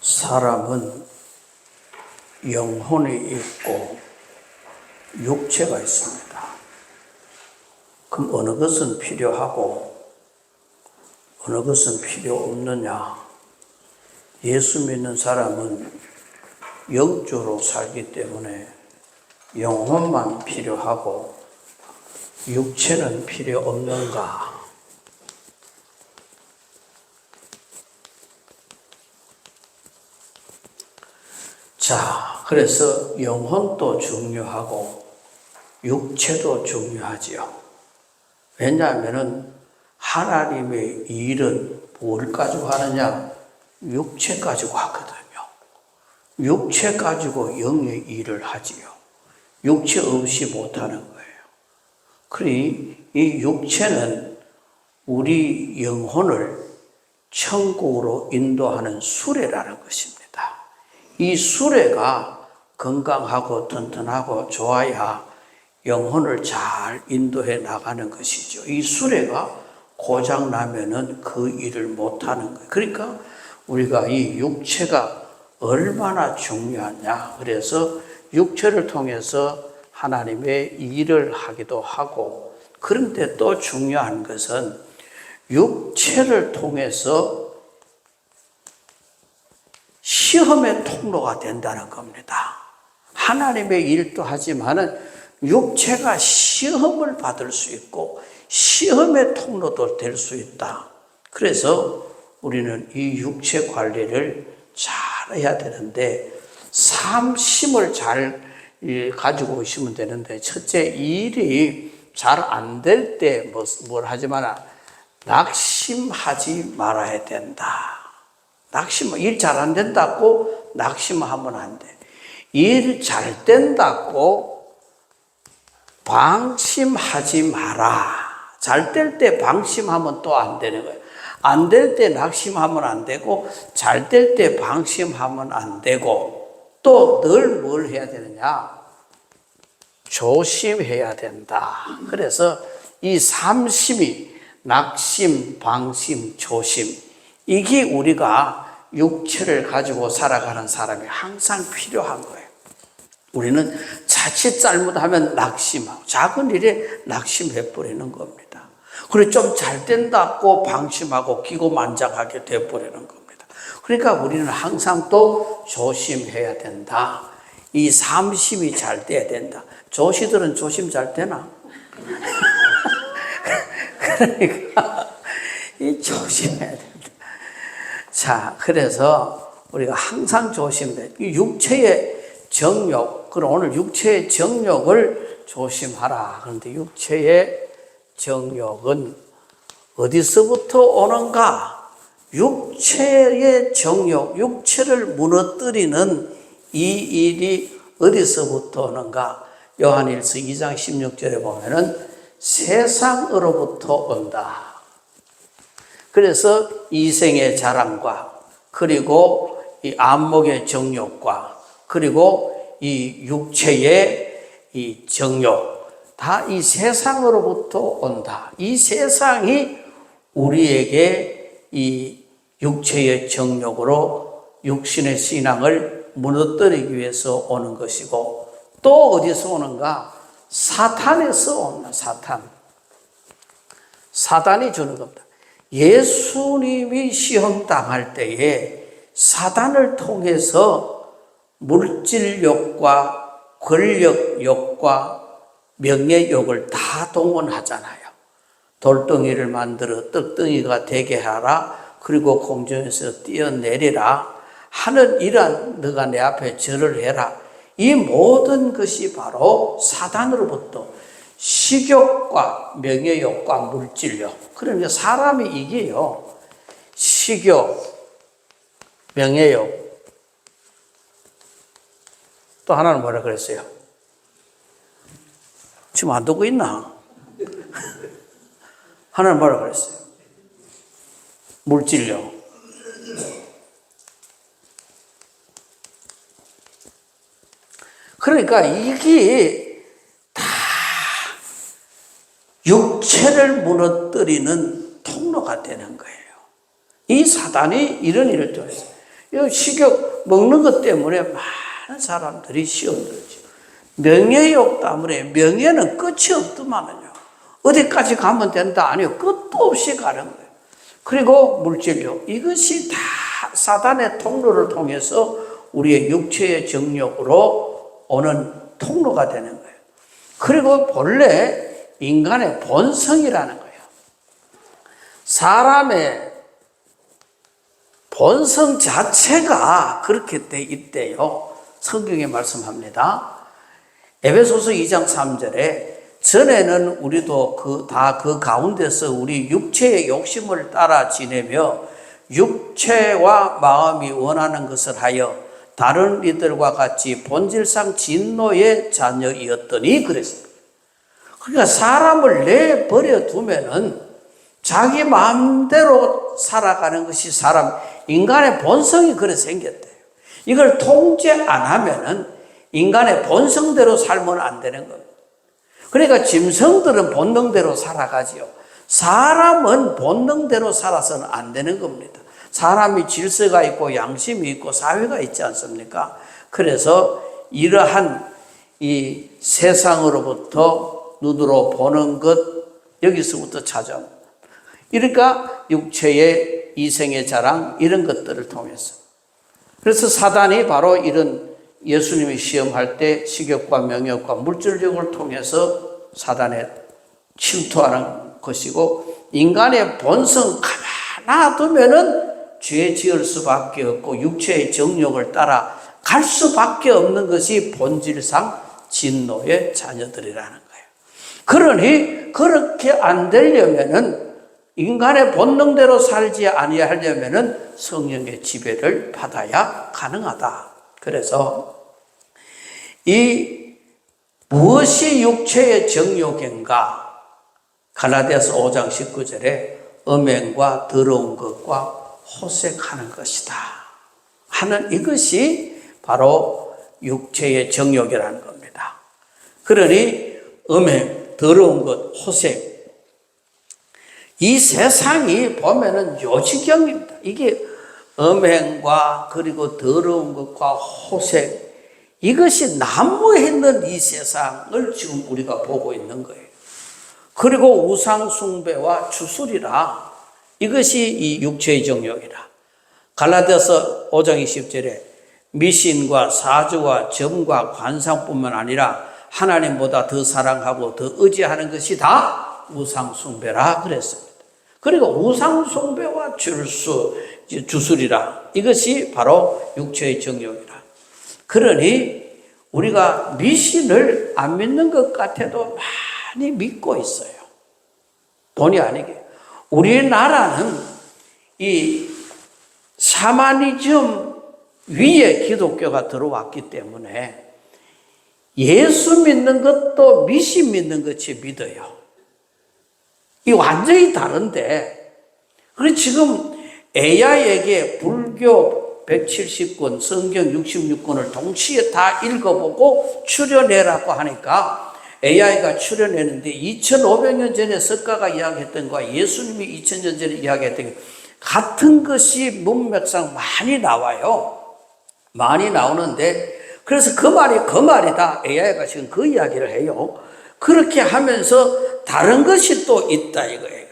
사람은 영혼이 있고 육체가 있습니다. 그럼 어느 것은 필요하고 어느 것은 필요 없느냐? 예수 믿는 사람은 영적으로 살기 때문에 영혼만 필요하고 육체는 필요 없는가? 자, 그래서 영혼도 중요하고 육체도 중요하지요. 왜냐하면 하나님의 일은 뭘 가지고 하느냐? 육체 가지고 하거든요. 육체 가지고 영의 일을 하지요. 육체 없이 못하는 거예요. 그러니 이 육체는 우리 영혼을 천국으로 인도하는 수레라는 것입니다. 이 수레가 건강하고 튼튼하고 좋아야 영혼을 잘 인도해 나가는 것이죠. 이 수레가 고장 나면은 그 일을 못하는 거예요. 그러니까 우리가 이 육체가 얼마나 중요하냐. 그래서 육체를 통해서 하나님의 일을 하기도 하고, 그런데 또 중요한 것은 육체를 통해서 시험의 통로가 된다는 겁니다. 하나님의 일도 하지만은 육체가 시험을 받을 수 있고 시험의 통로도 될 수 있다. 그래서 우리는 이 육체 관리를 잘 해야 되는데, 삼심을 잘 가지고 오시면 되는데, 첫째, 일이 잘 안 될 때 뭘 하지만 낙심하지 말아야 된다. 일 잘 안 된다고 낙심하면 안 돼. 일 잘 된다고 방심하지 마라. 잘 될 때 방심하면 또 안 되는 거예요. 안 될 때 낙심하면 안 되고, 잘 될 때 방심하면 안 되고, 또 늘 뭘 해야 되느냐? 조심해야 된다. 그래서 이 삼심이 낙심, 방심, 조심, 이게 우리가 육체를 가지고 살아가는 사람이 항상 필요한 거예요. 우리는 자칫 잘못하면 낙심하고 작은 일에 낙심해버리는 겁니다. 그리고 좀 잘 된다고 방심하고 기고만장하게 돼버리는 겁니다. 그러니까 우리는 항상 또 조심해야 된다. 이 삼심이 잘 돼야 된다. 조시들은 조심 잘 되나? 그러니까 이 조심해야 된다. 자, 그래서 우리가 항상 조심해. 이 육체의 정욕, 그럼 오늘 육체의 정욕을 조심하라. 그런데 육체의 정욕은 어디서부터 오는가? 육체의 정욕, 육체를 무너뜨리는 이 일이 어디서부터 오는가? 요한일서 2장 16절에 보면은 세상으로부터 온다. 그래서 이생의 자랑과, 그리고 이 안목의 정욕과, 그리고 이 육체의 이 정욕, 다 이 세상으로부터 온다. 이 세상이 우리에게 이 육체의 정욕으로 육신의 신앙을 무너뜨리기 위해서 오는 것이고, 또 어디서 오는가? 사탄에서 온다. 사탄이 주는 겁니다. 예수님이 시험당할 때에 사단을 통해서 물질욕과 권력욕과 명예욕을 다 동원하잖아요. 돌덩이를 만들어 떡덩이가 되게 하라. 그리고 공중에서 뛰어내리라. 하는 이란 너가 내 앞에 절을 해라. 이 모든 것이 바로 사단으로부터 식욕과 명예욕과 물질욕. 그러면 사람이 이게요, 식욕, 명예욕, 또 하나는 뭐라 그랬어요? 지금 안 듣고 있나? 하나는 뭐라 그랬어요? 물질욕. 그러니까 이게 다 육체를 무너뜨리는 통로가 되는 거예요. 이 사단이 이런 일을 통해서, 이 식욕 먹는 것 때문에 많은 사람들이 시험들죠. 명예욕 때문에 명예는 끝이 없더만요. 어디까지 가면 된다 아니요. 끝도 없이 가는 거예요. 그리고 물질욕, 이것이 다 사단의 통로를 통해서 우리의 육체의 정욕으로 오는 통로가 되는 거예요. 그리고 본래 인간의 본성이라는 거예요. 사람의 본성 자체가 그렇게 돼 있대요. 성경에 말씀합니다. 에베소서 2장 3절에 전에는 우리도 다 그 가운데서 우리 육체의 욕심을 따라 지내며 육체와 마음이 원하는 것을 하여 다른 이들과 같이 본질상 진노의 자녀이었더니 그랬습니다. 그러니까 사람을 내버려 두면은 자기 마음대로 살아가는 것이 인간의 본성이 그래 생겼대요. 이걸 통제 안 하면은 인간의 본성대로 살면 안 되는 겁니다. 그러니까 짐승들은 본능대로 살아가지요. 사람은 본능대로 살아서는 안 되는 겁니다. 사람이 질서가 있고 양심이 있고 사회가 있지 않습니까? 그래서 이러한 이 세상으로부터 눈으로 보는 것, 여기서부터 찾아옵니다. 그러니까 육체의 이생의 자랑, 이런 것들을 통해서. 그래서 사단이 바로 이런 예수님이 시험할 때 식욕과 명욕과 물질욕을 통해서 사단에 침투하는 것이고, 인간의 본성 가만 놔두면은 죄 지을 수밖에 없고 육체의 정욕을 따라 갈 수밖에 없는 것이 본질상 진노의 자녀들이라는 거예요. 그러니 그렇게 안 되려면은, 인간의 본능대로 살지 아니하려면은 성령의 지배를 받아야 가능하다. 그래서 이 무엇이 육체의 정욕인가? 갈라디아서 5장 19절에 음행과 더러운 것과 호색하는 것이다 하는, 이것이 바로 육체의 정욕이라는 겁니다. 그러니 음행, 더러운 것, 호색, 이 세상이 보면은 요지경입니다. 이게 음행과 그리고 더러운 것과 호색, 이것이 난무했는 이 세상을 지금 우리가 보고 있는 거예요. 그리고 우상 숭배와 주술이라, 이것이 이 육체의 정욕이라. 갈라디아서 5장 20절에 미신과 사주와 점과 관상뿐만 아니라 하나님보다 더 사랑하고 더 의지하는 것이 다 우상 숭배라 그랬습니다. 그리고 우상 숭배와 주술이라, 이것이 바로 육체의 정욕이라. 그러니 우리가 미신을 안 믿는 것 같아도 많이 믿고 있어요. 본의 아니게. 우리나라는 이 샤머니즘 위에 기독교가 들어왔기 때문에 예수 믿는 것도 미신 믿는 것이 믿어요. 이 완전히 다른데, 그래서 지금 AI에게 불교 170권, 성경 66권을 동시에 다 읽어보고 추려내라고 하니까 AI가 추려내는데 2500년 전에 석가가 이야기했던 것과 예수님이 2000년 전에 이야기했던 것 같은 것이 문맥상 많이 나와요. 많이 나오는데, 그래서 그 말이다. AI가 지금 그 이야기를 해요. 그렇게 하면서 다른 것이 또 있다 이거예요.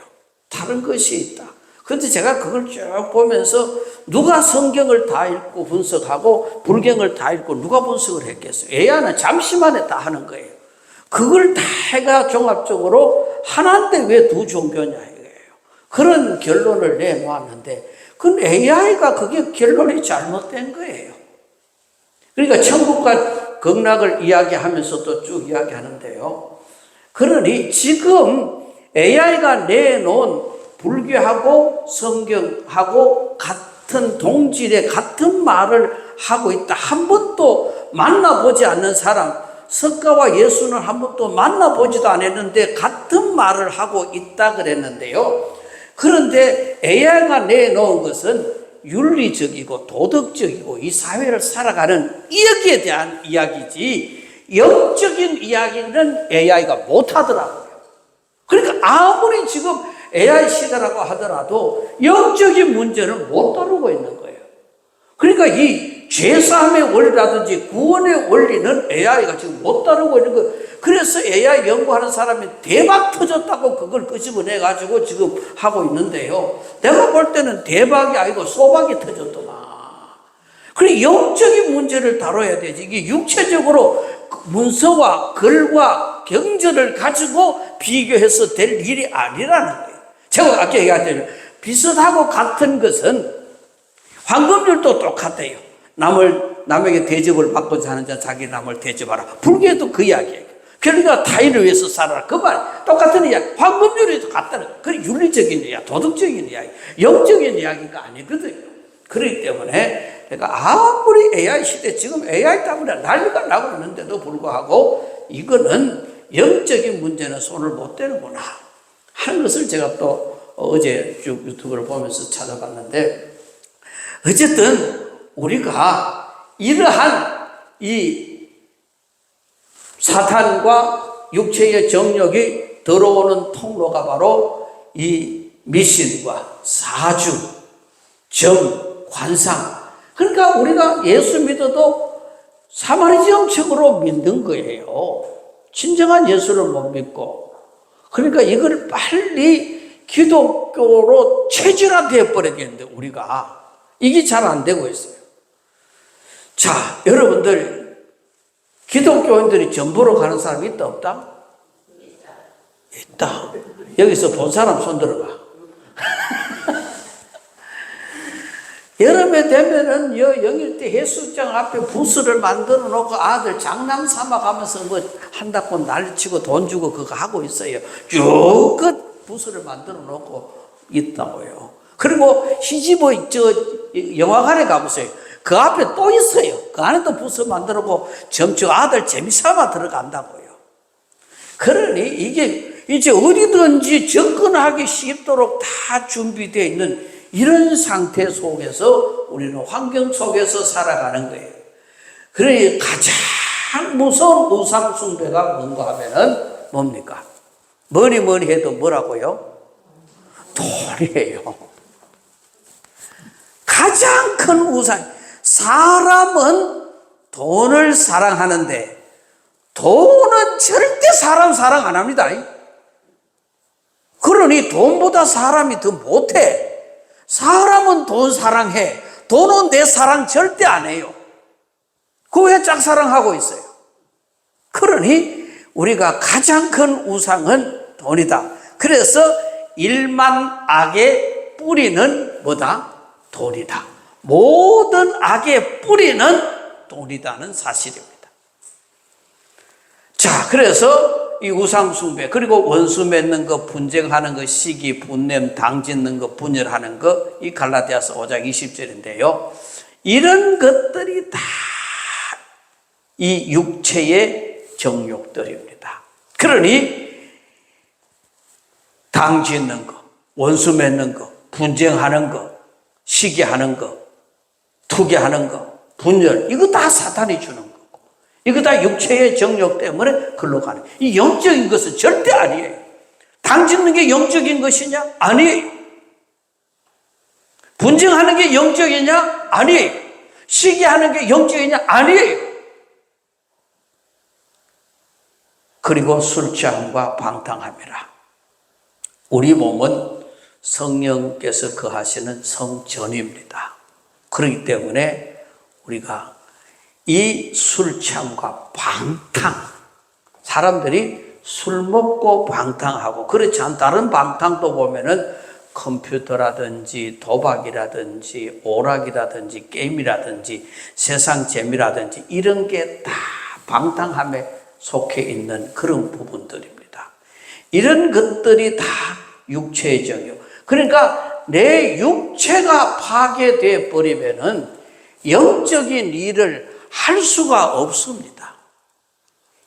다른 것이 있다. 그런데 제가 그걸 쭉 보면서 누가 성경을 다 읽고 분석하고 불경을 다 읽고 누가 분석을 했겠어요? AI는 잠시만에 다 하는 거예요. 그걸 다 해가 종합적으로 하나인데 왜 두 종교냐 이거예요. 그런 결론을 내놓았는데, 그건 AI가 그게 결론이 잘못된 거예요. 그러니까 천국과 극락을 이야기하면서도 쭉 이야기하는데요. 그러니 지금 AI가 내놓은 불교하고 성경하고 같은 동질의 같은 말을 하고 있다. 한 번도 만나보지 않는 사람, 석가와 예수는 한 번도 만나보지도 않았는데 같은 말을 하고 있다 그랬는데요. 그런데 AI가 내놓은 것은 윤리적이고 도덕적이고 이 사회를 살아가는 여기에 대한 이야기지, 영적인 이야기는 AI가 못하더라고요. 그러니까 아무리 지금 AI 시대라고 하더라도 영적인 문제는 못 다루고 있는 거예요. 그러니까 이 죄사함의 원리라든지 구원의 원리는 AI가 지금 못 다루고 있는 거. 그래서 AI 연구하는 사람이 대박 터졌다고 그걸 끄집어내가지고 지금 하고 있는데요. 내가 볼 때는 대박이 아니고 소박이 터졌더만. 그래, 영적인 문제를 다뤄야 되지. 이게 육체적으로 문서와 글과 경전을 가지고 비교해서 될 일이 아니라는 거예요. 제가 아까 얘기했잖아요. 비슷하고 같은 것은 황금률도 똑같아요. 남에게 대접을 받고자 하는 자 자기 남을 대접하라. 불교에도 그 이야기예요. 그러니까 타인을 위해서 살아라. 그 말 똑같은 이야기. 황금률이 같다는 거예요. 그게 윤리적인 이야기, 도덕적인 이야기, 영적인 이야기가 아니거든요. 그렇기 때문에 내가 아무리 AI 시대, 지금 AI 때문에 난리가 나고 있는데도 불구하고 이거는 영적인 문제는 손을 못 대는구나 하는 것을 제가 또 어제 쭉 유튜브를 보면서 찾아봤는데, 어쨌든 우리가 이러한 이 사탄과 육체의 정욕이 들어오는 통로가 바로 이 미신과 사주, 점, 관상. 그러니까 우리가 예수 믿어도 사마리즘책으로 믿는 거예요. 진정한 예수를 못 믿고. 그러니까 이걸 빨리 기독교로 체질화되어 버리겠는데 우리가 이게 잘 안 되고 있어요. 자, 여러분들 기독교인들이 전보로 가는 사람이 있다 없다? 있다. 여기서 본 사람 손 들어봐. 여름에 되면은 영일대 해수욕장 앞에 부스를 만들어 놓고 아들 장난 삼아 가면서 뭐 한다고 난리치고 돈 주고 그거 하고 있어요. 쭉 그 부스를 만들어 놓고 있다고요. 그리고 시집어 영화관에 가보세요. 그 앞에 또 있어요. 그 안에도 부스 만들어 놓고 점주 아들 재미삼아 들어간다고요. 그러니 이게 이제 어디든지 접근하기 쉽도록 다 준비되어 있는 이런 상태 속에서 우리는 환경 속에서 살아가는 거예요. 그러니 가장 무서운 우상 숭배가 뭔가 하면은 뭡니까? 뭐니 해도 뭐라고요? 돈이에요. 가장 큰 우상. 사람은 돈을 사랑하는데 돈은 절대 사람 사랑 안 합니다. 그러니 돈보다 사람이 더 못해. 사람은 돈 사랑해. 돈은 내 사랑 절대 안 해요. 그 왜 짝사랑하고 있어요? 그러니 우리가 가장 큰 우상은 돈이다. 그래서 일만 악의 뿌리는 뭐다? 돈이다. 모든 악의 뿌리는 돈이다는 사실입니다. 자, 그래서 이 우상숭배, 그리고 원수 맺는 거, 분쟁하는 거, 시기, 분냄, 당 짓는 거, 분열하는 거, 이 갈라디아서 5장 20절인데요. 이런 것들이 다 이 육체의 정욕들입니다. 그러니 당 짓는 거, 원수 맺는 거, 분쟁하는 거, 시기하는 거, 투기하는 거, 분열, 이거 다 사탄이 주는 거고, 이거 다 육체의 정욕 때문에 글로 가는 거예요. 이 영적인 것은 절대 아니에요. 당 짓는 게 영적인 것이냐? 아니에요. 분쟁하는 게 영적이냐? 아니에요. 시기하는 게 영적이냐? 아니에요. 그리고 술 취함과 방탕함이라. 우리 몸은 성령께서 거하시는 성전입니다. 그렇기 때문에 우리가 이 술 취함과 방탕, 사람들이 술 먹고 방탕하고, 그렇지 않은 다른 방탕도 보면은 컴퓨터라든지 도박이라든지 오락이라든지 게임이라든지 세상 재미라든지 이런 게 다 방탕함에 속해 있는 그런 부분들입니다. 이런 것들이 다 육체의 정욕. 그러니까 내 육체가 파괴되어 버리면은 영적인 일을 할 수가 없습니다.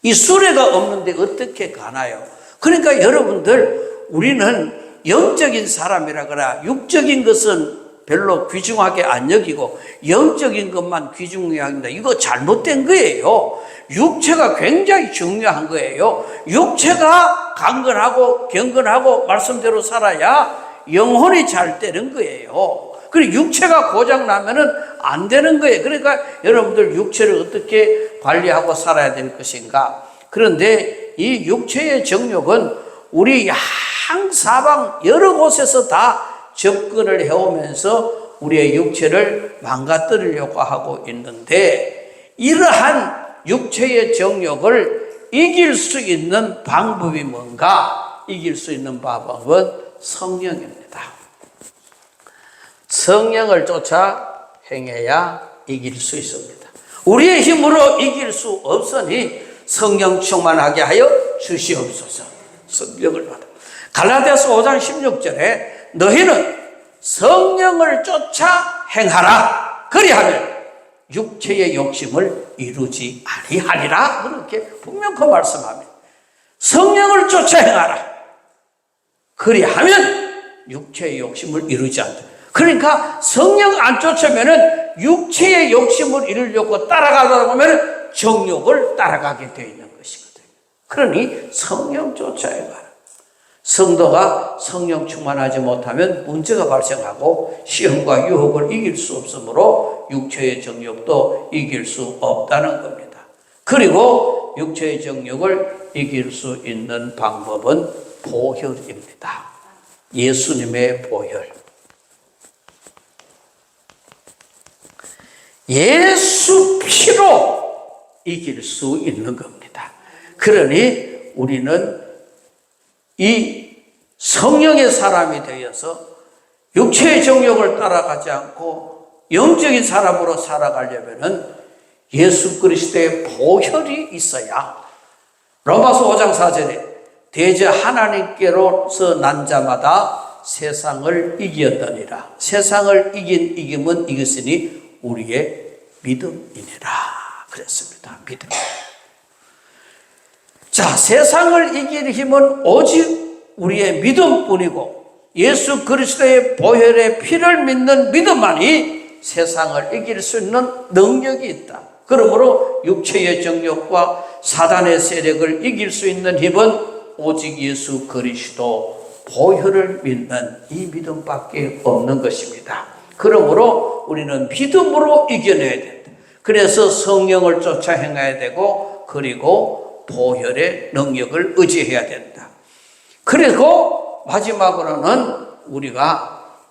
이 수레가 없는데 어떻게 가나요? 그러니까 여러분들, 우리는 영적인 사람이라거나 육적인 것은 별로 귀중하게 안 여기고 영적인 것만 귀중하게 합니다. 이거 잘못된 거예요. 육체가 굉장히 중요한 거예요. 육체가 강건하고 경건하고 말씀대로 살아야 영혼이 잘 되는 거예요. 그리고 육체가 고장 나면은 안 되는 거예요. 그러니까 여러분들 육체를 어떻게 관리하고 살아야 될 것인가? 그런데 이 육체의 정욕은 우리 양사방 여러 곳에서 다 접근을 해오면서 우리의 육체를 망가뜨리려고 하고 있는데, 이러한 육체의 정욕을 이길 수 있는 방법이 뭔가? 이길 수 있는 방법은 성령입니다. 성령을 쫓아 행해야 이길 수 있습니다. 우리의 힘으로 이길 수 없으니 성령 충만하게 하여 주시옵소서. 성령을 받아. 갈라디아서 5장 16절에 너희는 성령을 쫓아 행하라. 그리하면 육체의 욕심을 이루지 아니하리라. 그렇게 분명히 말씀합니다. 성령을 쫓아 행하라. 그리하면 육체의 욕심을 이루지 않는다. 그러니까 성령 안 쫓으면은 육체의 욕심을 이루려고 따라가다 보면 정욕을 따라가게 되어 있는 것이거든요. 그러니 성령 쫓아 행하라. 성도가 성령 충만하지 못하면 문제가 발생하고 시험과 유혹을 이길 수 없으므로 육체의 정욕도 이길 수 없다는 겁니다. 그리고 육체의 정욕을 이길 수 있는 방법은 보혈입니다. 예수님의 보혈. 예수 피로 이길 수 있는 겁니다. 그러니 우리는 이 성령의 사람이 되어서 육체의 정욕을 따라가지 않고 영적인 사람으로 살아가려면 예수 그리스도의 보혈이 있어야, 로마서 5장 4절에 대저 하나님께로서 난 자마다 세상을 이겼더니라. 세상을 이김은 이것이니 우리의 믿음이니라 그랬습니다. 믿음. 자, 세상을 이길 힘은 오직 우리의 믿음뿐이고 예수 그리스도의 보혈의 피를 믿는 믿음만이 세상을 이길 수 있는 능력이 있다. 그러므로 육체의 정욕과 사단의 세력을 이길 수 있는 힘은 오직 예수 그리스도 보혈을 믿는 이 믿음밖에 없는 것입니다. 그러므로 우리는 믿음으로 이겨내야 된다. 그래서 성령을 쫓아 행해야 되고, 그리고 보혈의 능력을 의지해야 된다. 그리고 마지막으로는 우리가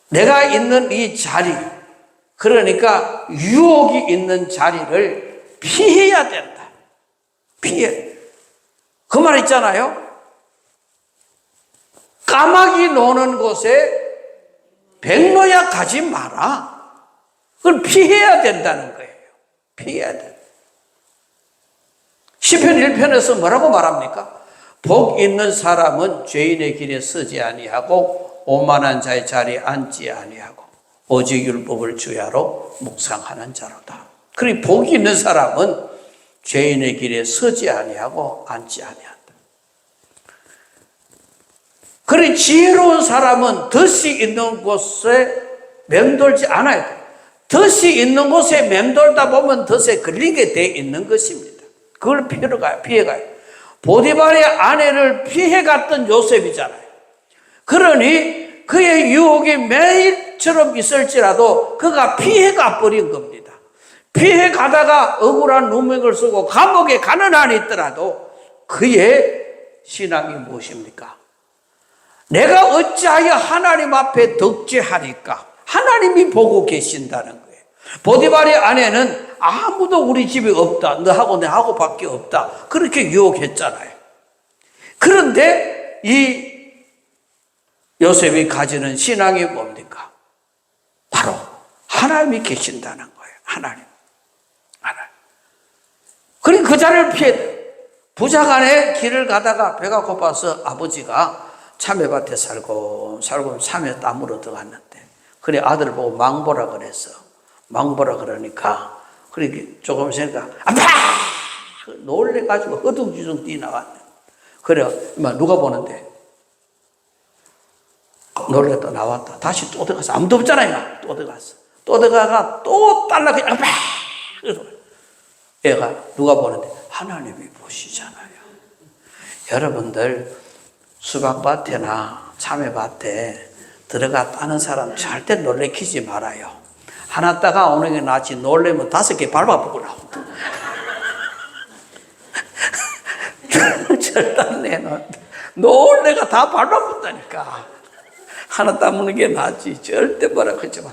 내가 있는 이 자리, 그러니까 유혹이 있는 자리를 피해야 된다. 피해. 그 말 있잖아요. 까마귀 노는 곳에 백로야 가지 마라. 그걸 피해야 된다는 거예요. 피해야 돼. 시편 1편에서 뭐라고 말합니까? 복 있는 사람은 죄인의 길에 서지 아니하고 오만한 자의 자리에 앉지 아니하고 오직 율법을 주야로 묵상하는 자로다. 그리고 복이 있는 사람은 죄인의 길에 서지 아니하고 앉지 아니한다. 그리고 지혜로운 사람은 덫이 있는 곳에 맴돌지 않아야 돼. 덫이 있는 곳에 맴돌다 보면 덫에 걸리게 돼 있는 것입니다. 그걸 피해가요. 보디발의 아내를 피해갔던 요셉이잖아요. 그러니 그의 유혹이 매일처럼 있을지라도 그가 피해가 버린 겁니다. 피해가다가 억울한 누명을 쓰고 감옥에 가는 한이 있더라도 그의 신앙이 무엇입니까? 내가 어찌하여 하나님 앞에 덕죄하니까? 하나님이 보고 계신다는 거예요. 보디발의 아내는 아무도 우리 집에 없다. 너하고 내하고 밖에 없다. 그렇게 유혹했잖아요. 그런데 이 요셉이 가지는 신앙이 뭡니까? 바로 하나님이 계신다는 거예요. 하나님. 그러니까 그 자리를 피해. 부자간에 길을 가다가 배가 고파서 아버지가 참외밭에 살고 참외 따먹으러 들어갔는데, 그래 아들을 보고 망보라 그랬어. 망보라 그러니까 그렇게 조금 있으니까 아빠! 놀래가지고 허둥지둥 뛰어나왔네. 그래 누가 보는데 놀랬다 나왔다. 다시 또 들어갔어. 아무도 없잖아요. 또 들어갔어. 또 들어가가 또 딸락해. 아빠! 애가 누가 보는데 하나님이 보시잖아요. 여러분들 수박밭에나 참외밭에 들어갔다는 사람 절대 놀래키지 말아요. 하나 따가 오는 게 낫지 놀래면 5개 밟아보고 나온다. 절단 내는 놀래가 다 밟아본다니까. 하나 따먹는 게 낫지. 절대 뭐라 그러지 마.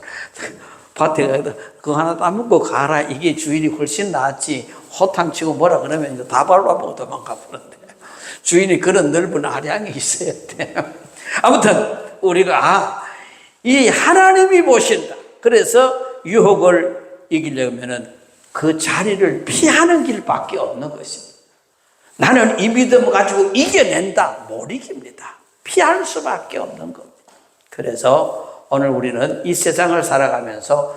밭에 가서 그거 하나 따먹고 가라. 이게 주인이 훨씬 낫지. 호탕 치고 뭐라 그러면 이제 다 밟아보고 도망가 버는데. 주인이 그런 넓은 아량이 있어야 돼. 아무튼 우리가 이 하나님이 보신다. 그래서 유혹을 이기려면은 그 자리를 피하는 길밖에 없는 것입니다. 나는 이 믿음을 가지고 이겨낸다. 못 이깁니다. 피할 수밖에 없는 겁니다. 그래서 오늘 우리는 이 세상을 살아가면서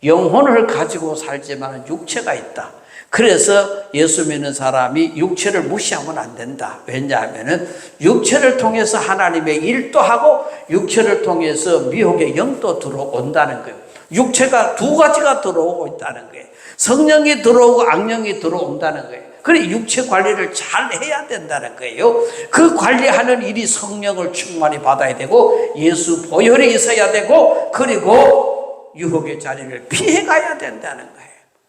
영혼을 가지고 살지만 육체가 있다. 그래서 예수 믿는 사람이 육체를 무시하면 안 된다. 왜냐하면 육체를 통해서 하나님의 일도 하고 육체를 통해서 미혹의 영도 들어온다는 거예요. 육체가 두 가지가 들어오고 있다는 거예요. 성령이 들어오고 악령이 들어온다는 거예요. 그래 육체 관리를 잘 해야 된다는 거예요. 그 관리하는 일이 성령을 충만히 받아야 되고 예수 보혈이 있어야 되고 그리고 유혹의 자리를 피해가야 된다는 거예요.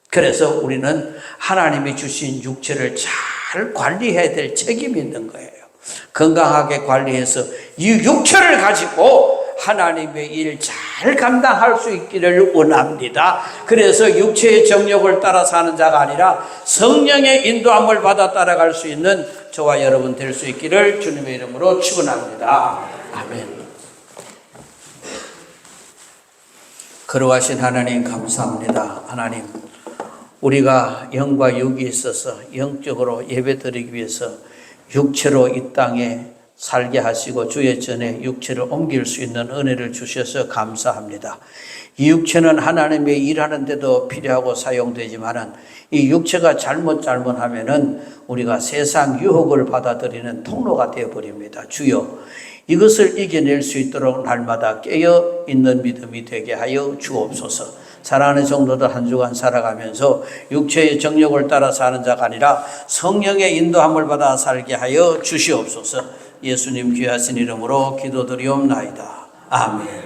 그래서 우리는 하나님이 주신 육체를 잘 관리해야 될 책임이 있는 거예요. 건강하게 관리해서 이 육체를 가지고 하나님의 일 잘 감당할 수 있기를 원합니다. 그래서 육체의 정욕을 따라 사는 자가 아니라 성령의 인도함을 받아 따라갈 수 있는 저와 여러분 될 수 있기를 주님의 이름으로 축원합니다. 아멘. 거룩하신 하나님 감사합니다. 하나님 우리가 영과 육이 있어서 영적으로 예배드리기 위해서 육체로 이 땅에 살게 하시고 주의 전에 육체를 옮길 수 있는 은혜를 주셔서 감사합니다. 이 육체는 하나님의 일하는데도 필요하고 사용되지만은 이 육체가 잘못하면은 우리가 세상 유혹을 받아들이는 통로가 되어버립니다. 주여 이것을 이겨낼 수 있도록 날마다 깨어 있는 믿음이 되게 하여 주옵소서. 사랑하는 성도들 한 주간 살아가면서 육체의 정욕을 따라 사는 자가 아니라 성령의 인도함을 받아 살게 하여 주시옵소서. 예수님 귀하신 이름으로 기도드리옵나이다. 아멘.